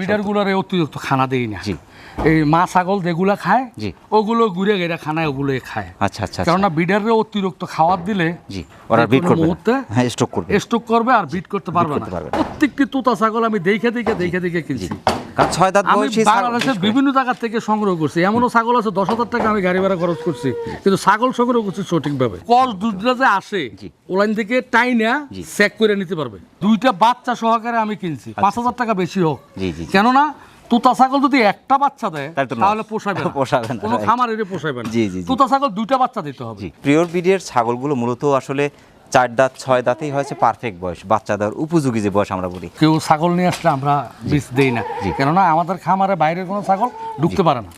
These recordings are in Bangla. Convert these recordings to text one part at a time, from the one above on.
বিডার গুলোরে অতিরিক্ত খানা দেই না। এই মা ছাগল যেগুলা খায় ওগুলো ঘুরে গেরা খানায় ওগুলো খায়। আচ্ছা আচ্ছা, কেননা বিডারে অতিরিক্ত খাবার দিলে ওরা বিট করবে, হ্যাঁ স্টক করবে আর বিট করতে পারবে না। প্রত্যেকটি তোতা ছাগল আমি দেখে কিনছি। আমি বাংলাদেশের বিভিন্ন জায়গা থেকে সংগ্রহ করছি। এমনও ছাগল আছে 10,000 টাকা আমি গাড়ি ভাড়া খরচ করছি, কিন্তু ছাগল সংগ্রহ করছি সঠিকভাবে। কল দুধটা যে আসে ওলাইন থেকে টাইনা চেক করে নিতে পারবে। দুইটা বাচ্চা সহকারে আমি কিনছি, 5,000 টাকা বেশি হোক। কেননা তোতা ছাগল যদি একটা বাচ্চা দেয় তাহলে পোষাবে না, কোনো খামারের পোষাবে না। তোতা ছাগল দুইটা বাচ্চা দিতে হবে। পিওর ব্রিডের ছাগলগুলো মূলত আসলে 4 দাঁত 6 দাঁতেই হয়েছে পারফেক্ট বয়স, বাচ্চা দেওয়ার উপযোগী যে বয়স আমরা বলি। কেউ ছাগল নিয়ে আসলে আমরা বীজ দেই না, কেননা আমাদের খামারে বাইরের কোনো ছাগল ঢুকতে পারে না।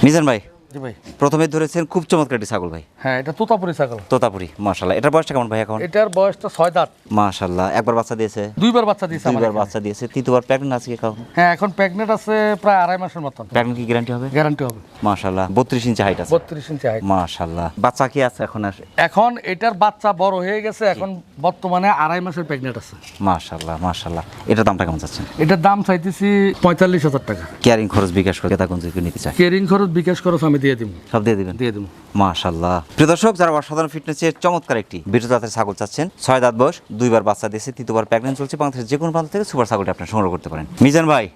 মিজান ভাই, জি ভাই, প্রথমে ধরেছেন খুব চমৎকার একটি ছাগল ভাই। হ্যাঁ, এটা তোতাপুরি ছাগল। তোতাপুরি, মাশাআল্লাহ। এটার বয়সটা কেমন ভাই এখন? এটার বয়সটা 6 দাঁত। মাশাআল্লাহ। একবার বাচ্চা দিয়েছে? দুইবার বাচ্চা দিয়েছে। দুইবার বাচ্চা দিয়েছে। তৃতীয়বার প্রেগন্যান্ট আছে কি এখন? হ্যাঁ, এখন প্রেগন্যান্ট আছে প্রায় 2.5 মাসের মতন। প্রেগন্যান্ট কি গ্যারান্টি হবে? গ্যারান্টি হবে। মাশাআল্লাহ। 32 ইঞ্চি হাইট আছে। 32 ইঞ্চি হাইট। মাশাআল্লাহ। বাচ্চা কি আছে এখন? এখন এটার বাচ্চা বড় হয়ে গেছে, এখন বর্তমানে 2.5 মাসের প্রেগন্যান্ট আছে। মাশাআল্লাহ মাশাআল্লাহ। এটার দামটা কেমন চাচ্ছেন? এটার দাম চাইতেছি 45,000 টাকা। কেয়ারিং খরচ বিকাশ করে তা কোন দিকে নিতে চাই? কেয়ারিং খরচ বিকাশ খরচ আমি দিয়ে দিব। সব দিয়ে দিবেন? দিয়ে দেব। মাশাআল্লাহ। প্রিয় দর্শক, যারা অসাধারণ ফিটনেসের চমৎকার একটি বিটু জাতের ছাগল চাচ্ছেন, 6 দাঁত বয়স, 2বার বাচ্চা দিয়েছে, তৃতীয়বার প্রেগন্যান্ট চলছে, বাংলাদেশের যে কোনো প্রান্ত থেকে সুপার ছাগলটি আপনি সংগ্রহ করতে পারেন। মিজান ভাই,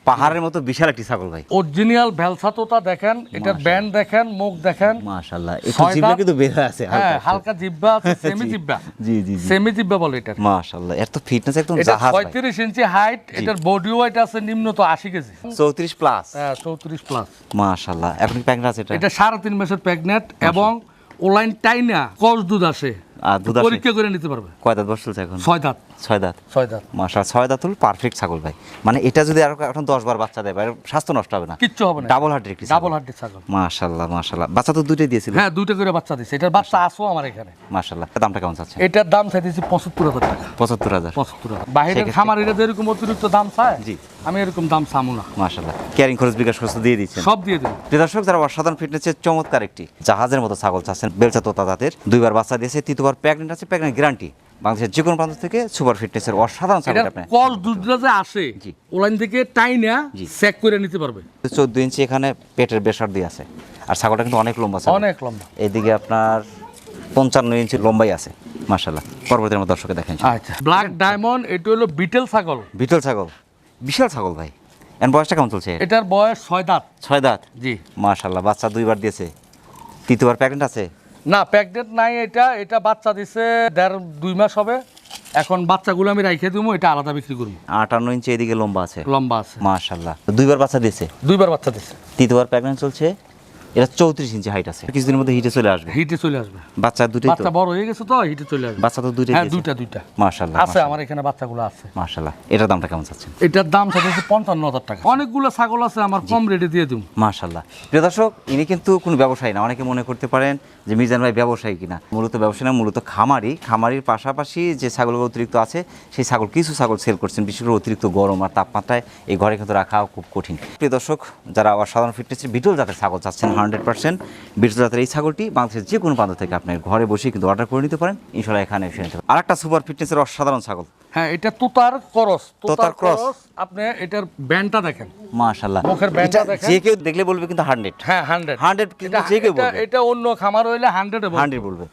পাহাড়ের মতো বিশাল একটি ছাগল ভাই। অরিজিনাল ভেলসা তোতা দেখেন, এটার ব্যান্ড দেখেন, মুখ দেখেন। মাশাআল্লাহ। একটু জিহ্বা কিন্তু বের আছে, হালকা জিহ্বা আছে, সেমি জিহ্বা। জি জি, সেমি জিহ্বা বলে এটা। মাশাআল্লাহ। এর তো ফিটনেস একদম জাহাজ ভাই। 35 ইঞ্চি হাইট, এটার বডি ওয়েট আছে নিম্নত 80 কেজি। 34 প্লাস। হ্যাঁ, 34 প্লাস। মাশাআল্লাহ। এখন কি প্রেগন্যান্ট আছে এটা? এটা 3.5 মাসের প্রেগন্যান্ট এবং ওলাইন টাইনা কস দুধ আসে। দুধ আসে, পরীক্ষা করে নিতে পারবে। কয় দাঁত বয়স চলছে এখন? 6 দাঁত। 6 দাঁত। 6 দাঁত। মাশাআল্লাহ। 6 দাঁত হল পারফেক্ট ছাগল ভাই। মানে এটা যদি আর এখন 10 বার বাচ্চা দেয় ভাই, স্বাস্থ্য নষ্ট হবে না, কিচ্ছু হবে না। ডাবল হার্টের একটি ডাবল হার্টের ছাগল। মাশাআল্লাহ মাশাআল্লাহ। বাচ্চা তো দুইটাই দিয়েছিল? হ্যাঁ, দুইটা করে বাচ্চা দিয়েছে। এটার বাচ্চা আসো আমার এখানে। মাশাআল্লাহ। দামটা কেমন চাচ্ছেন? এটার দাম চাইতেছি 75,000 টাকা। 75,000? 75,000। বাইরের খামারিরা যেরকম অতিরিক্ত দাম চায়, জি, আমি এরকম দাম চামু না। মাশাআল্লাহ। কেয়ারিং খরচ বিকাশ খরচ দিয়ে দিচ্ছেন? সব দিয়ে দিন। প্রিয় দর্শক, যারা অসাধারণ ফিটনেসের চমৎকার একটি জাহাজের মতো ছাগল চাচ্ছেন, বেলচা তোতা জাতের, 2বার বাচ্চা দিয়েছে, তৃতীয়বার প্রেগন্যান্ট আছে, প্রেগন্যান্ট গ্যারান্টি, বাংলাদেশের যে কোনো প্রান্ত থেকে সুপার ফিটনেসের অসাধারণ ছাগল আপনি কল দুধটা যে আসে ওলাইন থেকে টাইনা চেক করে নিতে পারবে। 14 ইঞ্চি এখানে পেটের বেসার দিয়ে আছে, আর ছাগলটা কিন্তু অনেক লম্বা, অনেক লম্বা। এদিকে আপনার 55 ইঞ্চি লম্বাই আছে। মাশাআল্লাহ। পরবর্তী আমার দর্শকে দেখেন। আচ্ছা, ব্ল্যাক ডায়মন্ড, এটা হলো বিটেল ছাগল। বিটেল ছাগল, বিশাল ছাগল ভাই। এর বয়সটা কেমন চলছে? এটার বয়স 6 দাঁত। 6 দাঁত? জি। মাশাআল্লাহ। বাচ্চা 2বার দিয়েছে, তৃতীয়বার প্রেগন্যান্ট আছে? না, প্রেগন্যান্ট নাই। এটা বাচ্চা দিছে 1.5-2 মাস হবে। এখন বাচ্চাগুলো আমি রাইখে দিব, এটা আলাদা বিক্রি করব। 58 ইঞ্চি এদিকে লম্বা আছে। লম্বা আছে। মাশাআল্লাহ। 2বার বাচ্চা দিয়েছে? 2বার বাচ্চা দিয়েছে। তৃতীয়বার প্রেগন্যান্ট চলছে। এটা 34 ইঞ্চি হাইট আছে। কিছুদিনের মধ্যে হিটে চলে আসবে। হিটে চলে আসবে। বাচ্চা দুটোই তো? বাচ্চা বড় হয়ে গেছে তো হিটে চলে আসবে। বাচ্চা তো দুটোই? হ্যাঁ, দুইটা। মাশাআল্লাহ। আছে আমার এখানে বাচ্চাগুলো আছে। মাশাআল্লাহ। এটার দামটা কেমন চাচ্ছেন? এটার দাম চাইছে 55,000 টাকা। অনেকগুলো ছাগল আছে আমার, কম রেটে দিয়ে দিই। মাশাআল্লাহ। প্রিয় দর্শক, ইনি কিন্তু কোনো ব্যবসায়ী না। অনেকে মনে করতে পারেন যে মিজান ভাই ব্যবসায়ী কিনা। মূলত ব্যবসায়ী না, মূলত খামারি। খামারির পাশাপাশি যে ছাগলগুলো অতিরিক্ত আছে, সেই ছাগল, কিছু ছাগল সেল করছেন। বিশেষ করে অতিরিক্ত গরম আর তাপমাত্রায় এই ঘরে কিন্তু রাখা খুব কঠিন। প্রিয় দর্শক, যারা অসাধারণ ফিটনেসের বিটল জাতের ছাগল চাচ্ছেন, 100% বিটল জাতের এই ছাগলটি বাংলাদেশের যে কোনো প্রান্ত থেকে আপনার ঘরে বসে কিন্তু অর্ডার করে নিতে পারেন। ইনশাআল্লাহ এখানে এসে নিতে পারেন। আরেকটা সুপার ফিটনেসের অসাধারণ ছাগল। হ্যাঁ, এটা তোতার ক্রস। তোতার ক্রস। আপনি এটার ব্যান্ডটা দেখেন। মাশাআল্লাহ। মুখের ব্যান্ডটা দেখেন। যে কেউ দেখলে বলবে কিন্তু 100। হ্যাঁ, 100 কিন্তু যে কেউ বলবে। এটা অন্য খামার হইলে 100 বলবে।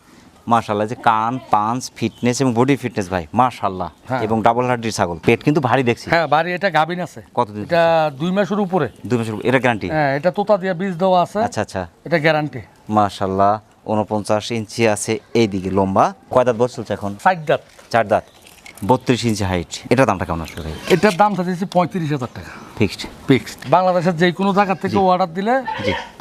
মাশাআল্লাহ। যে কান, পাঞ্চ, ফিটনেস এবং বডি ফিটনেস ভাই, মাশাআল্লাহ। এবং ডাবল হার্ডির ছাগল, পেট কিন্তু ভারী দেখছি। হ্যাঁ, ভারী। এটা গাবিন আছে। কতদিন? এটা 2 মাসের উপরে। 2 মাসের উপরে। এটা গ্যারান্টি? হ্যাঁ, এটা তোতা দিয়ে বীজ দেওয়া আছে। আচ্ছা আচ্ছা। এটা গ্যারান্টি। মাশাআল্লাহ। 49 ইঞ্চি আছে এইদিকে লম্বা। কয় দাঁত বয়স চলছে এখন? 4 দাঁত। 4 দাঁত। 32 ইঞ্চি হাইট। এটার দামটা কেমন আসবে ভাই? এটার দাম চাইছি 35,000 টাকা। ফিক্সড। বাংলাদেশের যে কোনো জায়গা থেকে অর্ডার দিলে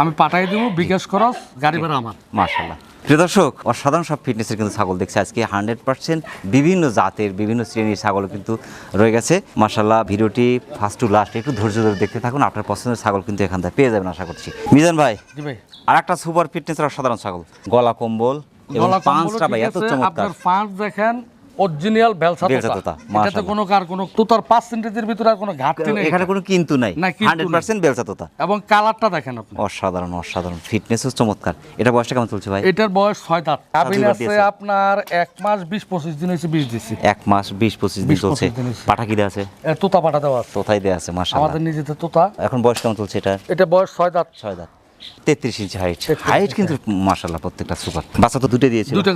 আমি পাঠিয়ে দেবো, বিকাশ খরচ, গাড়ি ভাড়া আমার। মাশাআল্লাহ। প্রিয় দর্শক, অসাধারণ সব ফিটনেসের কিন্তু ছাগল দেখছে আজকে। 100% বিভিন্ন জাতের, বিভিন্ন শ্রেণীর ছাগল কিন্তু রয়ে গেছে। মাশাআল্লাহ। ভিডিওটি ফার্স্ট টু লাস্ট একটু ধৈর্য ধরে দেখতে থাকুন। আপনার পছন্দের ছাগল কিন্তু এখান থেকে পেয়ে যাবেন আশা করছি। মিজান ভাই। জি ভাই। আরেকটা সুপার ফিটনেসের অসাধারণ ছাগল, গলা কম্বল এবং পাঁচটা ভাই এত চমৎকার। আপনার পাঁচ দেখেন, অরিজিনাল বেলসা বেলসা তোতা, তোতা, এটাতে মাশাআল্লাহ। কোনো তোতার পার্সেন্টেজের ভিতরে আর কোনো ঘাটতি নেই এখানে কোনো কিন্তু নাই, না, কিন্তু 100% বেলসা তোতা। এবং কালারটা দেখেন আপনি, অসাধারণ অসাধারণ, ফিটনেসও চমৎকার। এটা বয়সটা কেমন চলছে ভাই? এটার বয়স 6 দাঁত, গাভীন দুইবার আছে দিয়েছে। আপনার 1 মাস 20-25 দিন হয়েছে, বীজ দিছি। 1 মাস 20-25 দিন 20-25 চলছে। দিন হয়েছে। পাঠা কি দেয়া আছে? তোতা পাঠা দেওয়া আছে, তোতাই দেয়া আছে, মাশাআল্লাহ। আমাদের নিজেদের তোতা। এখন বয়স কেমন চলছে এটা? এটা বয়স 6 দাঁত, 6 দাঁত, 33 ইঞ্চি হাইট। হাইট কিন্তু মাশাআল্লাহ প্রত্যেকটা সুপার। বাচ্চা তো দুটো দিয়েছিল, দুইটা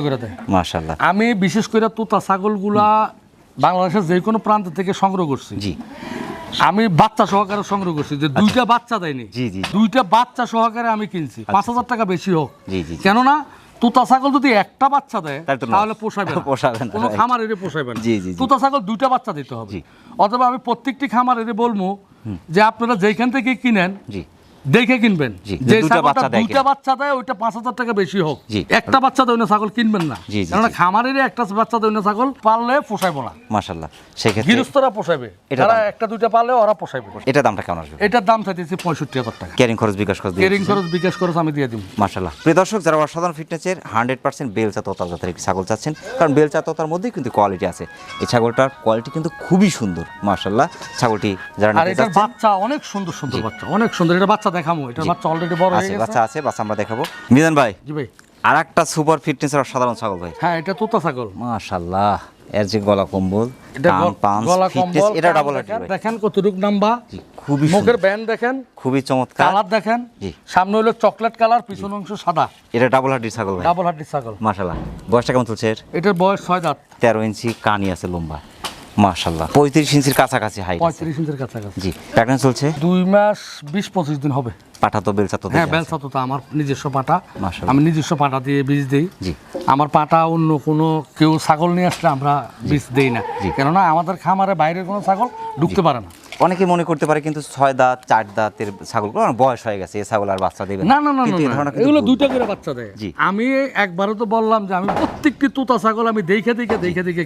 করে দেয়। মাশাআল্লাহ। আমি বিশেষ করে তোতা ছাগলগুলা বাংলাদেশের যে কোনো প্রান্ত থেকে সংগ্রহ করছি। জি আমি বাচ্চা সহকারে সংগ্রহ করছি, যে দুইটা বাচ্চা দেয়নি, জি, জি। দুইটা বাচ্চা সহকারে আমি কিনছি, 5,000 টাকা বেশি হোক। জি, জি। কেননা তোতা ছাগল যদি একটা বাচ্চা দেয় তাহলে তো তাহলে loss। পোষাবে না, পোষাবে না, কোনো right। খামারের পোষাবে না। জি, জি, জি। তোতা ছাগল দুইটা বাচ্চা দিতে হবে। জি। অথবা আমি প্রত্যেকটি খামারের বলবো যে আপনারা যেখান থেকে কিনেন জি দেখে কিনবেন, জি, যে দুইটা ছাগলটা বাচ্চা দেয় দুইটা কিনা। বাচ্চা দেয় ওইটা 5,000 টাকা বেশি হোক। জি। একটা বাচ্চা দেয় না ছাগল কিনবেন না, জি, জি, কেননা জি। খামারের একটা বাচ্চা দেয় না ছাগল পাললে পোষাইবো না, মাশাআল্লাহ। সেক্ষেত্রে গৃহস্থরা পোষাবে, এটা যারা দাম। একটা দুইটা পালে ওরা পোষাবে। এটা দামটা কেমন আসবে? এটার দাম চাইতেছি 65,000 টাকা। ক্যারিং খরচ বিকাশ খরচ দিয়ে কেরিং খরচ বিকাশ খরচ আমি দিয়ে দিব। মাশাআল্লাহ। প্রিয় দর্শক, যারা অসাধারণ ফিটনেসের 100% বেলচা তোতা জাতের একটি ছাগল চাচ্ছেন, কারণ বেলচা তোতার মধ্যেই কিন্তু কোয়ালিটি আছে, এই ছাগলটার কোয়ালিটি কিন্তু খুবই সুন্দর মাশাআল্লাহ। ছাগলটি যারা আর নিতে এটার চাচ্ছেন, বাচ্চা অনেক সুন্দর সুন্দর বাচ্চা, অনেক সুন্দর। এটা বাচ্চা দেখামো, এটার বাচ্চা অলরেডি বড় হয়ে আছে গেছে। বাচ্চা আছে, বাচ্চা আমরা দেখাবো। মিজান ভাই, জি ভাই। আর একটা সুপার ফিটনেসের অসাধারণ ছাগল ভাই, হ্যাঁ, এটা তোতা ছাগল। মাশাআল্লাহ। এর যে গলা কম্বল, এটা কান পাঁচ গলা ফিটনেস, কম্বল, এটা কান ডাবল দেখেন, হাড্ডি ভাই, দেখেন কতটুকু নাম্বা, জি খুবই মুখের সুন্দর, ব্যান্ড দেখেন, খুবই চমৎকার। কালার দেখেন, জি। সামনে হলো চকলেট কালার, পিছন অংশ সাদা, এটা ডাবল হাড্ডির ছাগল ভাই, ডাবল হাড্ডি ছাগল। মাশাআল্লাহ। বয়সটা কেমন চলছে এর? এটার বয়স 6 দাঁত, 13 ইঞ্চি কানি আছে লম্বা, মাশাআল্লাহ। 35 ইঞ্চির কাছাকাছি হাইট, 35 ইঞ্চির কাছাকাছি। জি। প্রেগন্যান্ট চলছে, 2 মাস 20-25 দিন হবে। পাঠা তো বেলচা তো হ্যাঁ, বেলসা তোতা আমার নিজস্ব পাটা, মাশাআল্লাহ। আমি নিজস্ব পাটা দিয়ে বীজ দেই। জি। আমার পাটা অন্য কোনো কেউ ছাগল নিয়ে আসলে আমরা বীজ দেই না, জি। কেননা আমাদের খামারে বাইরের কোনো ছাগল ঢুকতে পারে না। অনেকে মনে করতে পারে কিন্তু 6 দাঁত 4 দাঁতের ছাগলগুলো অনেক বয়স হয়ে গেছে, এই ছাগল আর বাচ্চা দেবে না না না কিন্তু না, এই ধারণা কিন্তু এগুলো ভুল। 2টা করে বাচ্চা দেয়। জি। আমি একবারও তো বললাম যে আমি প্রত্যেকটি তোতা ছাগল আমি দেখে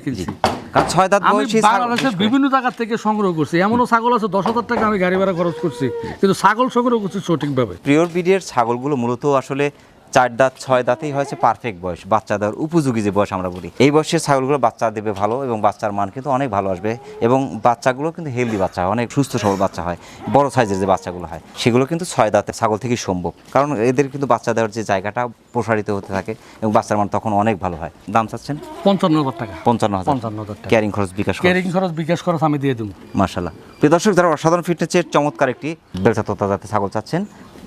কিনছি। কারণ 6 দাঁত আমি বয়সী ছাগল বাংলাদেশের বিভিন্ন জায়গা থেকে সংগ্রহ করছি, এমনও ছাগল আছে 10,000 টাকা আমি গাড়ি ভাড়া খরচ করছি, কিন্তু ছাগল সংগ্রহ করছি সঠিকভাবে। পিওর ব্রিডের ছাগলগুলো মূলত আসলে 4 দাঁত 6 দাঁতেই হয়েছে পারফেক্ট বয়স, বাচ্চা দেওয়ার উপযোগী যে বয়স আমরা বলি। এই বয়সের ছাগলগুলো বাচ্চা দেবে ভালো এবং বাচ্চার মান কিন্তু অনেক ভালো আসবে, এবং বাচ্চাগুলো কিন্তু হেলদি বাচ্চা হয়, অনেক সুস্থ সবল বাচ্চা হয়। বড় সাইজের যে বাচ্চাগুলো হয় সেগুলো কিন্তু 6 দাঁতের ছাগল থেকেই সম্ভব, কারণ এদের কিন্তু বাচ্চা দেওয়ার যে জায়গাটা প্রসারিত হতে থাকে এবং বাচ্চার মান তখন অনেক ভালো হয়। দাম চাচ্ছেন 55,000 টাকা। 55,000 টাকা। ক্যারিং খরচ বিকাশ খরচ, কেরিং খরচ বিকাশ খরচ আমি দিয়ে দেবো। মাশাআল্লাহ। প্রিয় দর্শক, যারা অসাধারণ ফিটনেসের চমৎকার একটি বেলচা তোতা জাতের ছাগল চাচ্ছেন,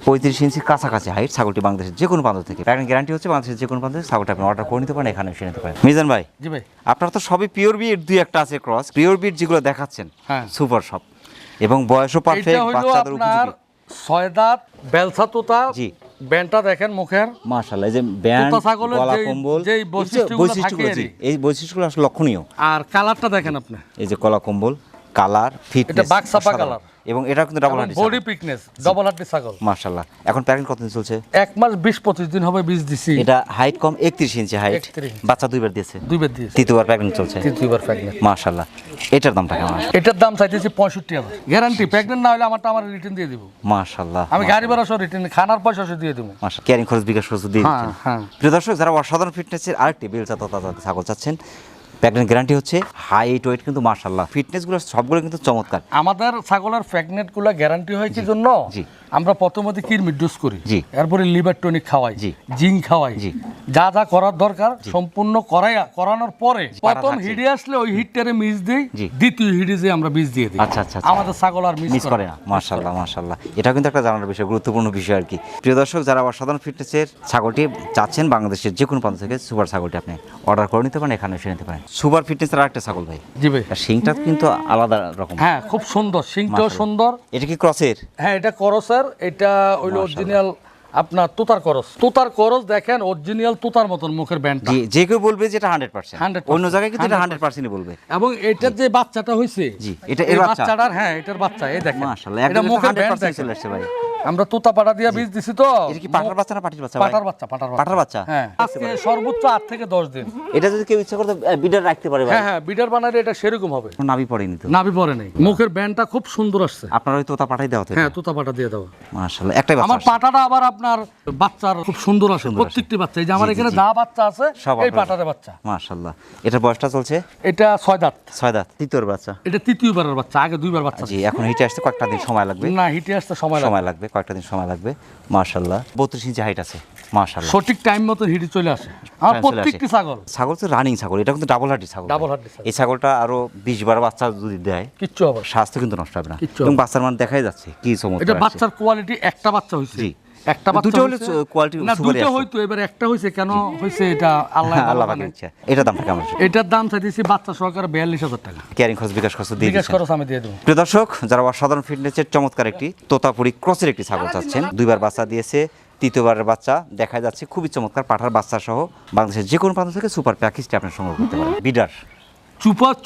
35 ইঞ্চির কাছাকাছি হাইট, ছাগলটি বাংলাদেশের যে কোনো প্রান্ত থেকে, প্যাকেট গ্যারান্টি হচ্ছে বাংলাদেশের যে কোনো প্রান্ত থেকে ছাগলটা আপনি অর্ডার করে নিতে পারেন, এখানে এসে নিতে পারেন। মিজান ভাই, জি ভাই। আপনার তো সবই পিওর বিট, 2-1টা আছে ক্রস। পিওর বিট যেগুলো দেখাচ্ছেন হ্যাঁ। সুপার সব, এবং বয়সও এটা পারফেক্ট, হইলো বাচ্চাদের আপনার উপযোগী। 6 দাঁত বেলসা তোতা। জি। ব্যান্ডটা দেখেন মুখের, মাশাআল্লাহ। এই যে ব্যান্ড, তোতা ছাগলের গলা যেই- কম্বল, যেই বৈশিষ্ট্যগুলো থাকে জি, এই বৈশিষ্ট্যগুলো আসলে লক্ষণীয়। আর কালারটা দেখেন আপনি, এই যে গলা কম্বল, কালার, ফিটনেস, এটা বাঘ-ছাপা কালার। এবং এটা কিন্তু ডাবল হাড্ডি বডি পিকনেস, ডাবল হাড্ডি ছাগল। মাশাআল্লাহ। এখন প্যাকেট কতদিন চলছে? 1 মাস 20-25 দিন হবে বীজ দিছি। এটা হাইট কম, 31 ইঞ্চি হাইট, 31 ইঞ্চি। বাচ্চা 2বার দিয়েছে, 2 বার দিয়েছি, তৃতীয়বার প্যাকেট চলছে, 3বার প্রেগন্যান্ট। মাশাআল্লাহ। এটার দামটা কেমন আসবে? এটার দাম চাইতেছি 65,000 গ্যারান্টি, প্রেগন্যান্ট না হলে আমার রিটার্ন দিয়ে দিব। মাশাআল্লাহ। আমি গাড়ি ভাড়া সহ রিটার্ন, খানার পয়সা সহ দিয়ে দেবো। মাশাআল্লাহ। ক্যারিং খরচ বিকাশ খরচ দিয়ে হ্যাঁ, দিচ্ছেন। হ্যাঁ। প্রিয় দর্শক, যারা অসাধারণ ফিটনেসের আরেকটি বেলচা তোতা জাতের ছাগল চাচ্ছেন, প্রেগন্যান্ট গ্যারান্টি হচ্ছে, হাইট ওয়েট কিন্তু মাশাআল্লাহ, ফিটনেসগুলো সবগুলো কিন্তু চমৎকার। আমাদের ছাগলের প্রেগনেন্টগুলো গ্যারান্টি হয় কি জন্য? জি। আমরা প্রথমত কিরমির ডোজ করি, জি। এরপরে লিভার টনিক খাওয়াই, জি। জিঙ্ক খাওয়াই, জি। যা যা করার দরকার সম্পূর্ণ করানোর পরে প্রথম থাকছে। হিডে আসলে ওই হিটটারে মিস দিই, জি। দ্বিতীয় হিডে যে আমরা বীজ দিয়ে দিই। আচ্ছা, আচ্ছা, আচ্ছা। আমাদের ছাগল আর মিস মিস করে না, মাশাআল্লাহ মাশাআল্লাহ। এটা কিন্তু একটা জানার বিষয়, গুরুত্বপূর্ণ বিষয় আর কি। প্রিয় দর্শক, যারা অসাধারণ ফিটনেসের ছাগলটি চাচ্ছেন, বাংলাদেশের যে কোনো প্রান্ত থেকে সুপার ছাগলটি আপনি অর্ডার করে নিতে পারেন, এখানে এসে নিতে পারেন। সুপার ফিটনেসের আরেকটা ছাগল ভাই, জি ভাই। আর শিংটা কিন্তু আলাদা রকম। হ্যাঁ, খুব সুন্দর, সিংটাও মাশাআল্লাহ। সুন্দর। এটা কি ক্রসের? হ্যাঁ, এটা করসের, এটা হইলো অরিজিনাল আপনার তোতার করস। তোতার করস দেখেন, অরিজিনাল তোতার মতন মুখের ব্যান্ডটা। যে কেউ বলবে যে এটা 100%, 100%, অন্য জায়গায় কিন্তু এটা 100%ই বলবে। এবং এটার যে বাচ্চাটা হইছে, জি, এটা এই এর বাচ্চা। বাচ্চাটার, হ্যাঁ এটার বাচ্চা, এই দেখেন মাশাআল্লাহ, এটা একদম মুখের ব্যান্ড 100% চলে আসছে ভাই। আমরা তোতা পাটা দিয়ে বীজ দিছি তো। এটা কি পাঠার বাচ্চা না পাটির বাচ্চা? ভাই পাটার বাচ্চা, পাটার বাচ্চা। পাঠার বাচ্চা? হ্যাঁ, আজকে সর্বোচ্চ 8 থেকে 10 দিন। এটা যদি কেউ ইচ্ছা করতে বিডার রাখতে পারে ভাই? হ্যাঁ হ্যাঁ, বিডার বানালে এটা সেরকম হবে। নাভি পড়েনি তো? নাভি পড়ে নেই, মুখের ব্যান্ডটা খুব সুন্দর আসছে। আপনার ওই তোতা পাঠাই দেওয়া হ্যাঁ, তোতা পাটা দিয়ে দাও। মাশাআল্লাহ, একটাই বাচ্চা। আমার পাটাটা আবার আপনার বাচ্চার খুব সুন্দর আসে, প্রত্যেকটি বাচ্চা। এই যে আমার এখানে যা বাচ্চা আছে এই পাটারে বাচ্চা। মাশাআল্লাহ, এটার বয়সটা চলছে? এটা 6 দাঁত। 6 দাঁত, তৃতীয়র বাচ্চা। এটা তৃতীয়বারের বাচ্চা, আগে 2 বার বাচ্চা। জি, এখন হিটে আসতে কয়েকটা দিন সময় লাগবে। না, হিটে আসতে সময় লাগবে, কয়েকটা দিন সময় লাগবে। মাশাআল্লাহ, 32 ইঞ্চি হাইট আছে। মাশাআল্লাহ, সঠিক টাইম মতো হিটে চলে আসে আমার প্রত্যেকটি ছাগল। ছাগল তো রানিং ছাগল, এটা কিন্তু ডাবল হার্ডি ছাগল। ডাবল হার্ডি ছাগল। এই ছাগলটা আরো 20 বাচ্চা যদি দেয় কিচ্ছু হবে না, স্বাস্থ্য কিন্তু নষ্ট হবে না। কিচ্ছু এবং বাচ্চার মান দেখাই যাচ্ছে কি চমৎকার। এটা বাচ্চার কোয়ালিটি, একটা বাচ্চা হইছে। জি, একটা বাচ্চা দুটো হলে কোয়ালিটি না, সুপারই দুটো আসে। হইতো, এবার একটা হইছে। কেন হইছে এটা আল্লাহ পাকের ইচ্ছা। এটার দামটা কেমন? এটার দাম চাইতেছি বাচ্চা সহকারে 42,000 টাকা। ক্যারিং খরচ, বিকাশ খরচ দিয়ে বিকাশ দিচ্ছেন? খরচ আমি দিয়ে দেবো। প্রিয় দর্শক, যারা অসাধারণ ফিটনেসের চমৎকার একটি তোতাপুরি ক্রসের একটি ছাগল চাচ্ছেন, 2 বার বাচ্চা দিয়েছে, তৃতীয়বারের বাচ্চা দেখা যাচ্ছে, খুবই চমৎকার পাঠার বাচ্চা সহ বাংলাদেশের যে কোনো প্রান্ত থেকে সুপার প্যাকেজটি আপনি সংগ্রহ করতে পারেন। বিডার,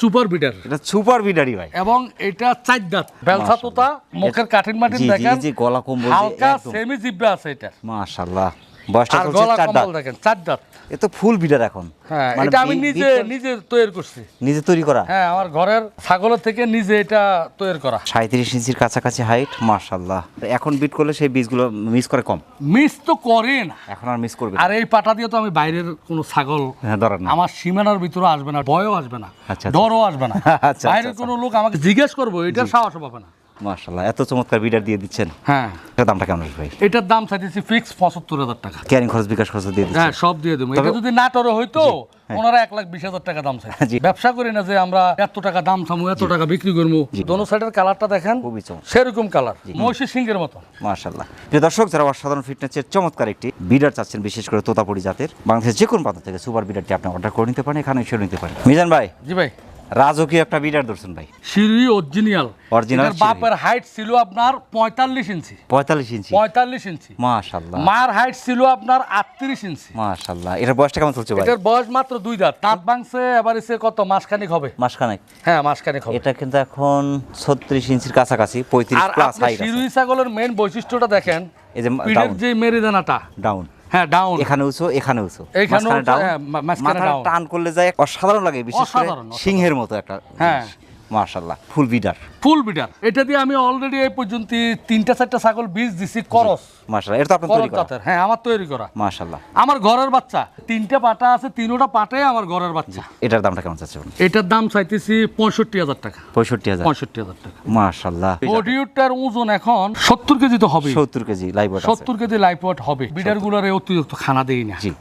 সুপার বিডার, এটা সুপার বিডারই ভাই। এবং এটা 4 দাঁত, বেলসা তোতা, মুখের কাঠিন মাটিন দেখেন, জি, গলা কম্বল হালকা সেমি জিব্বা আছে এটা। মাশাআল্লাহ, বয়সটা আর চলছে গলা 4 দাঁত। কম্বল দেখেন, 4 দাঁত। এ তো ফুল বিডার এখন। হ্যাঁ, মানে এটা আমি নিজে তৈরি করছি। নিজে তৈরি করা? হ্যাঁ, আমার ঘরের ছাগলের থেকে নিজে এটা তৈরি করা। 37 ইঞ্চির কাছাকাছি হাইট। মাশাআল্লাহ, এখন বিট করলে সেই বীজগুলো মিস করে কম। মিস তো করে না, এখন আর মিস করবে না। আর এই পাটা দিয়ে তো আমি বাইরের কোনো ছাগল ধরেন না, আমার সীমানার ভিতরে আসবে না, ভয়ও আসবে না, আচ্ছা, ডরও আসবে না। আচ্ছা, বাইরের কোনো লোক আমাকে জিজ্ঞেস করবো, এটার সাহস পাবে না। মাশাআল্লাহ, এত চমৎকার বিডার দিয়ে দিচ্ছেন। হ্যাঁ, এটার দামটা কেমন আসবে ভাই? এটার দাম চাইতেছি ফিক্স 75,000 টাকা। ক্যারিং খরচ, বিকাশ খরচ দিয়ে দিচ্ছেন? হ্যাঁ, সব দিয়ে দেবো। এটা যদি নাটোরে হইতো, ওনারা 1,20,000 টাকা দাম চাই। ব্যবসা করি না যে আমরা এত টাকা দাম থামু, এত টাকা বিক্রি করবো। দোনো সাইডের কালারটা দেখেন, খুবই চমৎকার, সেরকম কালার, মহিষী সিংহের মতো। মাশাআল্লাহ। প্রিয় দর্শক, যারা অসাধারণ ফিটনেসের চমৎকার একটি বিডার চাচ্ছেন, বিশেষ করে তোতাপুরি জাতের, বাংলাদেশের যে কোনো প্রান্ত থেকে সুপার বিডারটি আপনি অর্ডার করে নিতে পারেন, এখানে এসে নিতে পারেন। মিজান ভাই, জি ভাই, রাজকীয় একটা বিডার ধরছেন ভাই। সিরি অরিজিনাল। অরিজিনাল বাপের হাইট ছিল আপনার 45 ইঞ্চি। 45 ইঞ্চি? 45 ইঞ্চি। মাশাআল্লাহ। মার হাইট ছিল আপনার 38 ইঞ্চি। মাশাআল্লাহ, এটার বয়সটা কেমন চলছে ভাই? এটার বয়স মাত্র 2 দাঁত, দাঁত ভাঙছে এবার এসে কত মাসখানেক হবে। মাসখানেক? হ্যাঁ, মাসখানেক হবে। এটা কিন্তু এখন 36 ইঞ্চির কাছাকাছি, 35 প্লাস হাইট আছে। সিরুই ছাগলের মেইন বৈশিষ্ট্যটা দেখেন, এই যে পিঠের যে মেরুদণ্ডটা ডাউন। হ্যাঁ, ডাউন। এখানে উঁচু, এখানে উঁচু, এইখানেও মাঝখানে ডাউন। হ্যাঁ, মাঝখানে মাথাটা ডাউন। টান করলে যায় অসাধারণ লাগে, বিশেষ করে অসাধারণ। সিংহের মতো একটা। হ্যাঁ, মাশাআল্লাহ, ফুল বিডার। ফুল বিডার। এটা দিয়ে আমি অলরেডি এই পর্যন্ত 3-4টা ছাগল বীজ দিছি করস। মাশাআল্লাহ, এটা তো আপনার তৈরি করা? হ্যাঁ, আমার তৈরি করা। মাশাআল্লাহ, আমার ঘরের বাচ্চা 3টে পাটা আছে, 3টা পাটাই আমার ঘরের বাচ্চা। এটার দামটা কেমন চাচ্ছেন? এটার দাম চাইতেছি 65,000 টাকা। 65,000? 65,000 টাকা। মাশাআল্লাহ, বডিউটার ওজন এখন 70 কেজি তো হবে। 70 কেজি লাইভ ওয়েট আছে। 70 কেজি লাইভ ওয়েট হবে। বিডারগুলোর অতিরিক্ত খানা দেই না। জি।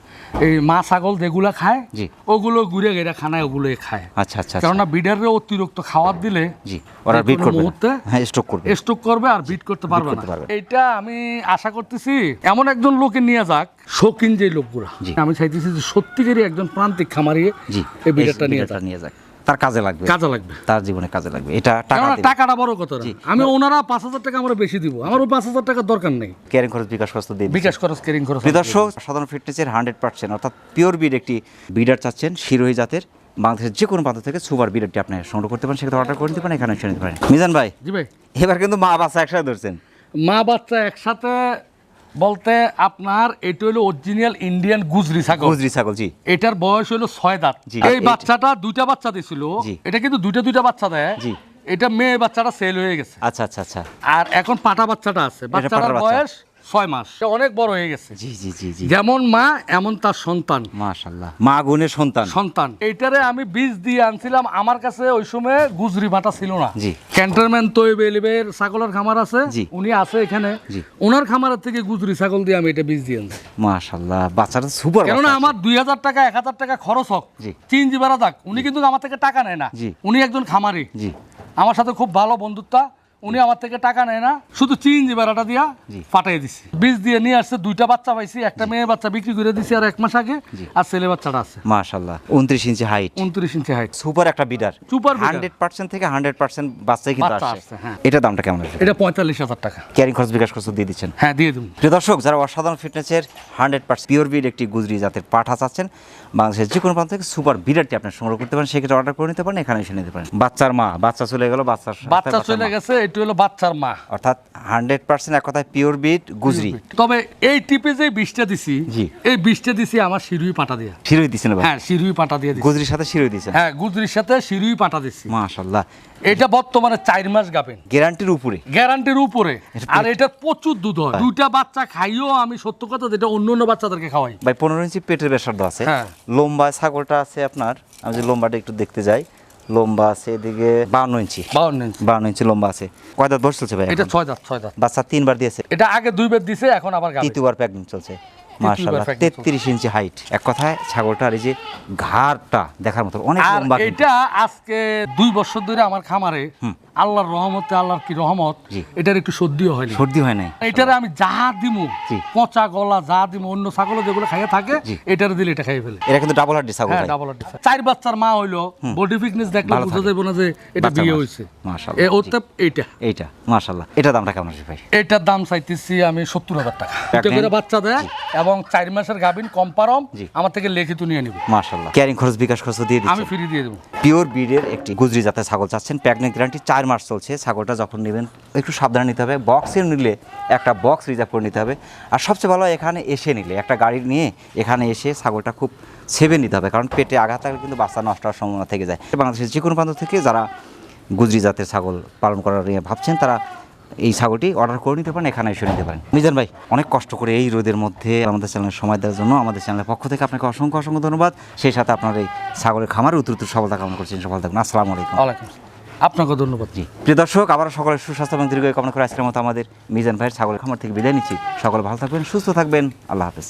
এই মা ছাগল যেগুলা খায়, জি, ওগুলো ঘুরে গেরা খানায় ওগুলোই খায়। আচ্ছা আচ্ছা। কেননা বিডারের অতিরিক্ত খাবার দিলে জি, ওরা বিট করবে, মুহূর্তে হ্যাঁ স্টক করবে, স্টক করবে আর বিট করতে পারবে না। করতে পারবে। এটা আমি আশা করতেছি এমন একজন লোকে নিয়ে যাক, শৌখিন যে লোকগুলা। আমি চাইতেছি যে সত্যিকারই একজন প্রান্তিক খামারি জি এই বিডারটা নিয়ে যাক, তার কাজে লাগবে, তার জীবনে কাজে লাগবে। এটা টাকাটা বড় কথা না। আমি ওনারা 5,000 টাকা আমরা বেশি দিব, আমার 5,000 টাকা দরকার নেই। ক্যারিং খরচ, বিকাশ খরচ দিয়ে বিকাশ খরচ, ক্যারিং খরচ। দর্শক, সাধারণ ফিটনেসের 100% অর্থাৎ পিওর বিড একটি বিডার চাচ্ছেন, শিরোহী জাতের, বাংলাদেশের যে কোনো প্রান্ত থেকে সুপার বিডারটি আপনি সংগ্রহ করতে পারেন, সেক্ষেত্রে অর্ডার করে নিতে পারেন, এখানে এসে নিতে পারেন। মিজান ভাই, জি ভাই, এবার কিন্তু মা বাচ্চা একসাথে ধরছেন। মা বাচ্চা একসাথে বলতে আপনার এটা হলো অরিজিনাল ইন্ডিয়ান গুজরি ছাগল। গুজরি ছাগল, জি। এটার বয়স হলো 6 দাঁত। এই বাচ্চাটা 2টা বাচ্চা দিছিল। এটা কিন্তু দুইটা বাচ্চা দেয়। জি। এটা মেয়ে বাচ্চাটা সেল হয়ে গেছে। আচ্ছা আচ্ছা আচ্ছা। আর এখন পাটা বাচ্চাটা আছে, বাচ্চাটার বয়স 6 মাস, অনেক বড় হয়ে গেছে। জি জি জি জি। যেমন মা এমন তার সন্তান। মাশাআল্লাহ, মা গুণের সন্তান। এইটারে আমি বীজ দিয়ে আনছিলাম, আমার কাছে ওই সময় গুজরি বাটা ছিল না। জি। ক্যান্টনমেন্ট তৈব এলিবের ছাগলের খামার আছে, উনি আছে এখানে, ওনার খামারের থেকে গুজরি ছাগল দিয়ে আমি এটা বীজ দিয়ে আনছি। মাশাআল্লাহ, বাচ্চাটা সুপার। কেননা আমার 2,000 টাকা 1,000 টাকা খরচ হোক, চিনজি বাড়া যাক, উনি কিন্তু আমার থেকে টাকা নেয় না। উনি একজন খামারি, আমার সাথে খুব ভালো বন্ধুত্ব। উনি আমার থেকে টাকা নেয় না, শুধু চিনজি বাড়াটা দিয়া পাঠিয়ে দিছি। বীজ দিয়ে নিয়ে আসছে, 2টা বাচ্চা পাইছি, একটা মেয়ে বাচ্চা বিক্রি করে দিছি আর 1 মাস আগে, আর ছেলে বাচ্চাটা আছে। মাশাআল্লাহ, 29 ইঞ্চি হাইট। 29 ইঞ্চি হাইট, সুপার একটা বিডার। সুপার 100% থেকে 100% বাচ্চাই কিন্তু আসছে। এটা দামটা কেমন আছে? এটা 45,000 টাকা। ক্যারিং খরচ, বিকাশ খরচ দিয়ে দিচ্ছেন? হ্যাঁ, দিয়ে দেব। প্রিয় দর্শক, যারা অসাধারণ ফিটনেসের 100% পিওর বিড একটি গুজরি জাতের পাঠা চাচ্ছেন, বাংলাদেশের যে কোনো প্রান্ত থেকে সুপার বিডারটি আপনি সংগ্রহ করতে পারেন, সেক্ষেত্রে অর্ডার করে নিতে পারেন, এখানে এসে নিতে পারেন। বাচ্চার মা, বাচ্চা চলে গেল, বাচ্চা চলে গেছে, এটা হলো বাচ্চার মা, অর্থাৎ 100% এক কথায় পিওর বিট গুজরি। তবে এই টিপে যে বিষটা দিছি, জি। এই বিষটা দিছি আমার শিরুই পাটা দিয়া। শিরুই দিছেন ভাই? হ্যাঁ, শিরুই পাটা দিয়ে দিছি। গুজরির সাথে শিরুই দিছেন? হ্যাঁ, গুজরির সাথে শিরুই পাটা দিছি। মাশাআল্লাহ। এটা বর্তমানে 4 মাস গাবেন, গ্যারান্টির উপরে? গ্যারান্টির উপরে। আর এটা প্রচুর দুধ হয়, দুইটা বাচ্চা খাইও আমি সত্য কথা যেটা অন্য বাচ্চাদেরকে খাওয়াই। ভাই 15 ইঞ্চি পেটের ব্যাসার্ধ আছে। হ্যাঁ। লম্বা ছাগলটা আছে আপনার, আমি যে লম্বাটা একটু দেখতে যাই, লম্বা আছে এদিকে 52 ইঞ্চি। 52 ইঞ্চি লম্বা আছে। কয় দাঁত বয়স চলছে ভাই? এটা 6 দাঁত। বাচ্চা 3 বার দিয়েছে? এটা আগে 2 বার দিছে, এখন আবার গাবে। তৃতীয়বার প্রেগন্যান্ট চলছে। মাশাআল্লাহ, 33 ইঞ্চি হাইট। এক কথায় ছাগলটার এই যে ঘাড়টা দেখার মতো অনেক লম্বা। আর এটা আজকে 2 বছর ধরে আমার খামারে আল্লাহর রহমতে, আল্লাহর কি রহমত, এটার একটু সর্দিও হয়নি। সর্দি হয় নাই? এটারে আমি যা দিমু, পচা গলা যা দিমু, অন্য ছাগল যেগুলো খাইয়ে থাকে এটারে দিলে এটা খাইয়ে ফেলে। এটা কিন্তু ডাবল হাড্ডি ছাগল। হ্যাঁ, ডাবল হাড্ডি। 4 বাচ্চার মা হইলো, বডি ফিটনেস দেখলে বুঝা যাবে না যে এটা বিয়ে হইছে। মাশাআল্লাহ। ওতে এইটা মাশাআল্লাহ। এটা দামটা কেমন আছে ভাই? এটার দাম চাইতেছি আমি 70,000 টাকা। এটা করে বাচ্চা দেয় এবং 4 মাসের গাবিন কম্পারম আমার থেকে লিখিত নিয়ে নিবে। মাশাআল্লাহ। ক্যারিং খরচ, বিকাশ খরচ দিয়ে দিচ্ছেন? আমি ফ্রি দিয়ে দেব। পিওর ব্রিডের একটি গুজরি জাতের ছাগল চাচ্ছেন, প্রেগন্যান্ট গ্যারান্টি 4 মাস চলছে। ছাগলটা যখন নেবেন একটু সাবধানে নিতে হবে। বক্সে নিলে একটা বক্স রিজার্ভ করে নিতে হবে। আর সবচেয়ে ভালো এখানে এসে নিলে, একটা গাড়ি নিয়ে এখানে এসে ছাগলটা খুব সেভে নিতে হবে, কারণ পেটে আঘাত থাকলে কিন্তু বাচ্চা নষ্ট হওয়ার সম্ভাবনা থেকে যায়। বাংলাদেশের যে কোনো প্রান্ত থেকে যারা গুজরি জাতের ছাগল পালন করার নিয়ে ভাবছেন, তারা এই ছাগলটি অর্ডার করে নিতে পারেন, এখানে এসে নিতে পারেন। মিজান ভাই, অনেক কষ্ট করে এই রোদের মধ্যে আমাদের চ্যানেলের সময় দেওয়ার জন্য আমাদের চ্যানেলের পক্ষ থেকে আপনাকে অসংখ্য ধন্যবাদ। সেই সাথে আপনার এই ছাগলের খামারে উত্তর সফলতা কামনা করছেন। সফল থাকবেন। আসসালামু আলাইকুম। আপনাকে ধন্যবাদ। জি, প্রিয় দর্শক, আবার সকলের সুস্বাস্থ্য এবং দীর্ঘায়ু কামনা করে আজকের মতো আমাদের মিজান ভাইয়ের ছাগলের খামার থেকে বিদায় নিচ্ছি। সকলে ভালো থাকবেন, সুস্থ থাকবেন। আল্লাহ হাফেজ।